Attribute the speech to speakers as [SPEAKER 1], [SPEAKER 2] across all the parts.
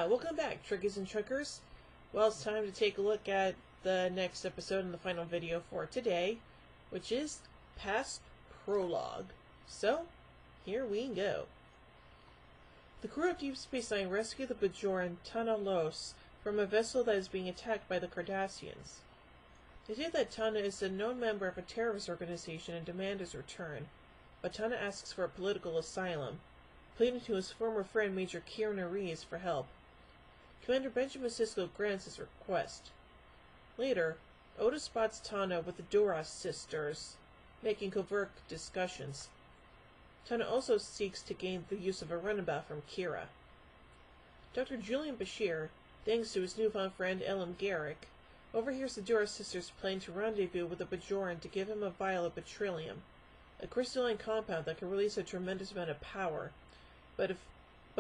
[SPEAKER 1] Welcome back, Trickies and Trickers. Well, it's time to take a look at the next episode and the final video for today, which is Past Prologue. So, here we go. The crew of Deep Space Nine rescue the Bajoran Tana Los from a vessel that is being attacked by the Cardassians. They say that Tana is a known member of a terrorist organization and demand his return, but Tana asks for a political asylum, pleading to his former friend Major Kieran Rees for help. Commander Benjamin Sisko grants his request. Later, Oda spots Tana with the Duras sisters, making covert discussions. Tana also seeks to gain the use of a runabout from Kira. Dr. Julian Bashir, thanks to his newfound friend Elam Garrick, overhears the Duras sisters planning to rendezvous with the Bajoran to give him a vial of beryllium, a crystalline compound that can release a tremendous amount of power, but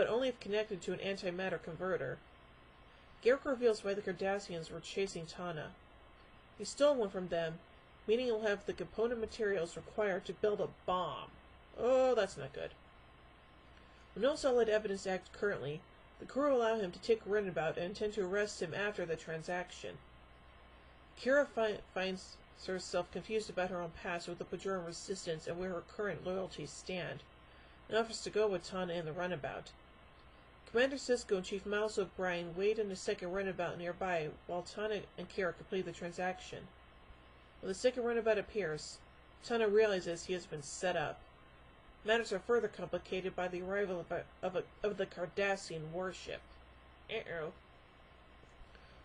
[SPEAKER 1] only if connected to an antimatter converter. Garrick reveals why the Cardassians were chasing Tana. He stole one from them, meaning he'll have the component materials required to build a bomb. Oh, that's not good. With no solid evidence to act currently, the crew allow him to take a runabout and intend to arrest him after the transaction. Kira finds herself confused about her own past with the Bajoran resistance and where her current loyalties stand, and offers to go with Tana in the runabout. Commander Sisko and Chief Miles O'Brien wait in a second runabout nearby while Tana and Kira complete the transaction. When the second runabout appears, Tana realizes he has been set up. Matters are further complicated by the arrival of the Cardassian warship.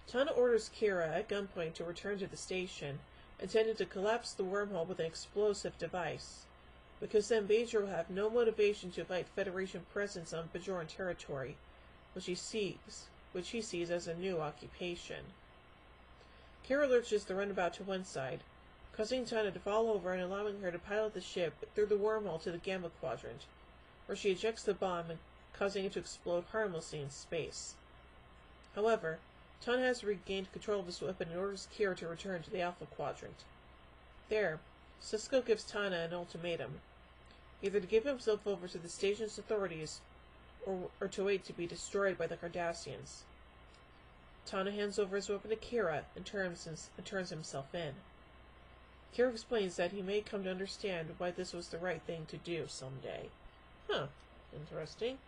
[SPEAKER 1] Tana orders Kira at gunpoint to return to the station, intending to collapse the wormhole with an explosive device, because then Bajor will have no motivation to fight Federation presence on Bajoran territory, which he sees as a new occupation. Kira lurches the runabout to one side, causing Tana to fall over and allowing her to pilot the ship through the wormhole to the Gamma Quadrant, where she ejects the bomb, causing it to explode harmlessly in space. However, Tana has regained control of his weapon and orders Kira to return to the Alpha Quadrant. There, Sisko gives Tana an ultimatum, either to give himself over to the station's authorities or to wait to be destroyed by the Cardassians. Tana hands over his weapon to Kira and turns himself in. Kira explains that he may come to understand why this was the right thing to do someday. Interesting.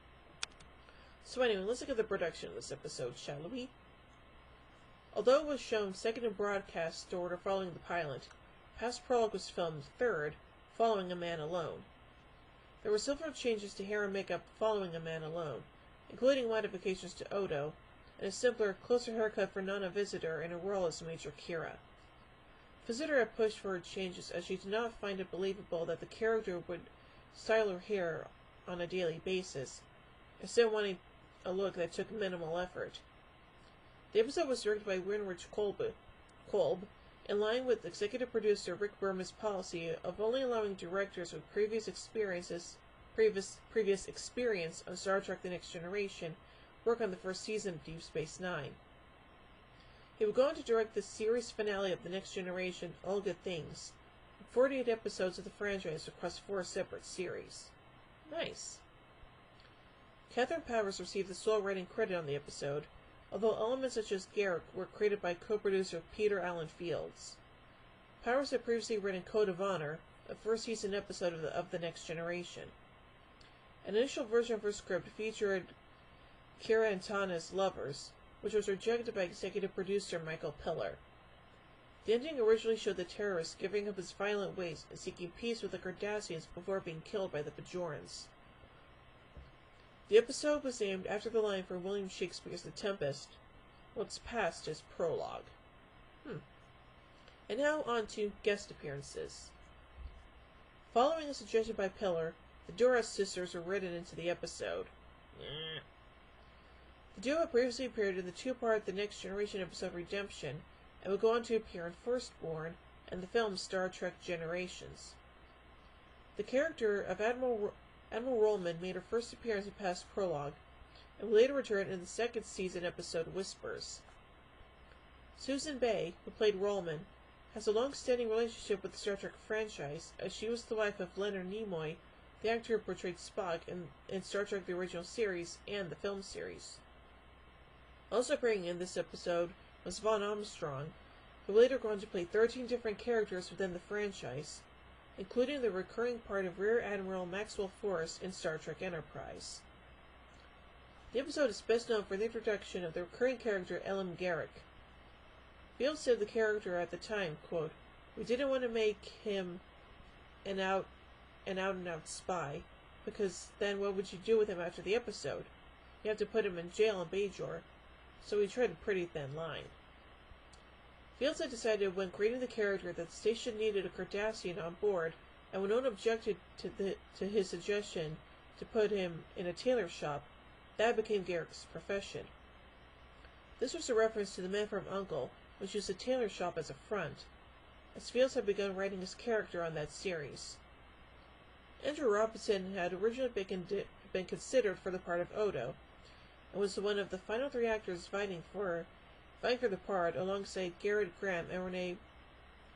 [SPEAKER 1] So anyway, let's look at the production of this episode, shall we? Although it was shown second in broadcast order following the pilot, Past Prologue was filmed third, following A Man Alone. There were several changes to hair and makeup following A Man Alone, including modifications to Odo, and a simpler, closer haircut for Nana Visitor in her role as Major Kira. Visitor had pushed for her changes as she did not find it believable that the character would style her hair on a daily basis, instead wanting a look that took minimal effort. The episode was directed by Winrich Kolb, in line with executive producer Rick Berman's policy of only allowing directors with previous experience on Star Trek The Next Generation work on the first season of Deep Space Nine. He would go on to direct the series finale of The Next Generation, All Good Things, 48 episodes of the franchise across 4 separate series. Nice. Catherine Powers received the sole writing credit on the episode, although elements such as Garrick were created by co-producer Peter Allen Fields. Powers had previously written Code of Honor, a first-season episode of The Next Generation. An initial version of her script featured Kira and Tana as lovers, which was rejected by executive producer Michael Piller. The ending originally showed the terrorist giving up his violent ways and seeking peace with the Cardassians before being killed by the Bajorans. The episode was named after the line from William Shakespeare's The Tempest, "What's past is prologue." And now on to guest appearances. Following a suggestion by Piller, the Duras sisters were written into the episode. The duo had previously appeared in the 2-part The Next Generation episode Redemption, and would go on to appear in Firstborn and the film Star Trek Generations. The character of Admiral Rollman made her first appearance in Past Prologue, and would later return in the second season episode Whispers. Susan Bay, who played Rollman, has a long-standing relationship with the Star Trek franchise, as she was the wife of Leonard Nimoy, the actor who portrayed Spock in Star Trek the Original Series and the film series. Also appearing in this episode was Vaughn Armstrong, who later go on to play 13 different characters within the franchise, including the recurring part of Rear Admiral Maxwell Forrest in Star Trek Enterprise. The episode is best known for the introduction of the recurring character Elam Garak. Field said of the character at the time, quote, "We didn't want to make him an out-and-out spy, because then what would you do with him after the episode? You have to put him in jail in Bajor, so we tried a pretty thin line." Fields had decided when creating the character that the station needed a Cardassian on board, and when no one objected to his suggestion to put him in a tailor shop, that became Garak's profession. This was a reference to The Man from U.N.C.L.E., which used a tailor shop as a front, as Fields had begun writing his character on that series. Andrew Robinson had originally been considered for the part of Odo, and was one of the final 3 actors vying for the part alongside Garrett Graham and Renee,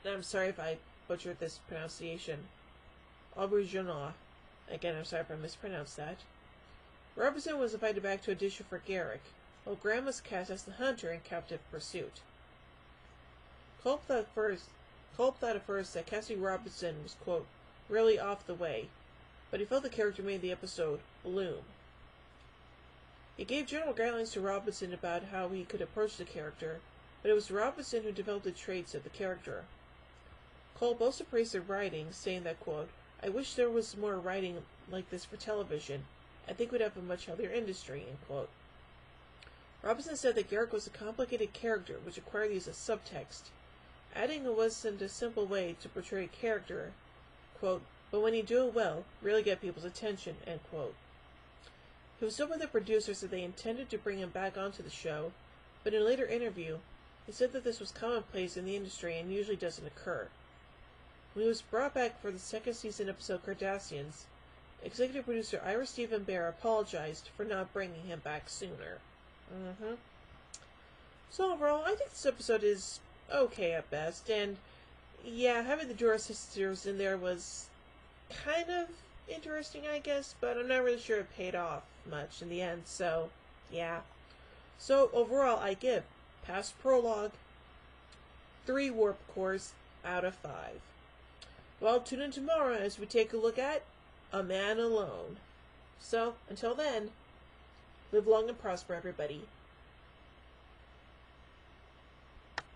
[SPEAKER 1] and I'm sorry if I butchered this pronunciation, Auberjonois. Again, I'm sorry if I mispronounced that. Robinson was invited back to audition for Garak, while Graham was cast as the hunter in Captive Pursuit. Culp thought at first that casting Robinson was, quote, really off the way, but he felt the character made the episode bloom. He gave general guidelines to Robinson about how he could approach the character, but it was Robinson who developed the traits of the character. Culp also praised the writing, saying that, quote, "I wish there was more writing like this for television. I think we'd have a much healthier industry," end quote. Robinson said that Garak was a complicated character which required the use of subtext. Adding it wasn't a simple way to portray a character, quote, "but when you do it well, really get people's attention," end quote. He was told by the producers that they intended to bring him back onto the show, but in a later interview, he said that this was commonplace in the industry and usually doesn't occur. When he was brought back for the second season episode Cardassians, executive producer Ira Stephen Bear apologized for not bringing him back sooner. So overall, I think this episode is okay at best, and yeah, having the Dora sisters in there was kind of interesting, I guess, but I'm not really sure it paid off much in the end, so yeah. So overall, I give Past Prologue 3 warp cores out of 5. Well, tune in tomorrow as we take a look at A Man Alone. So, until then, live long and prosper, everybody.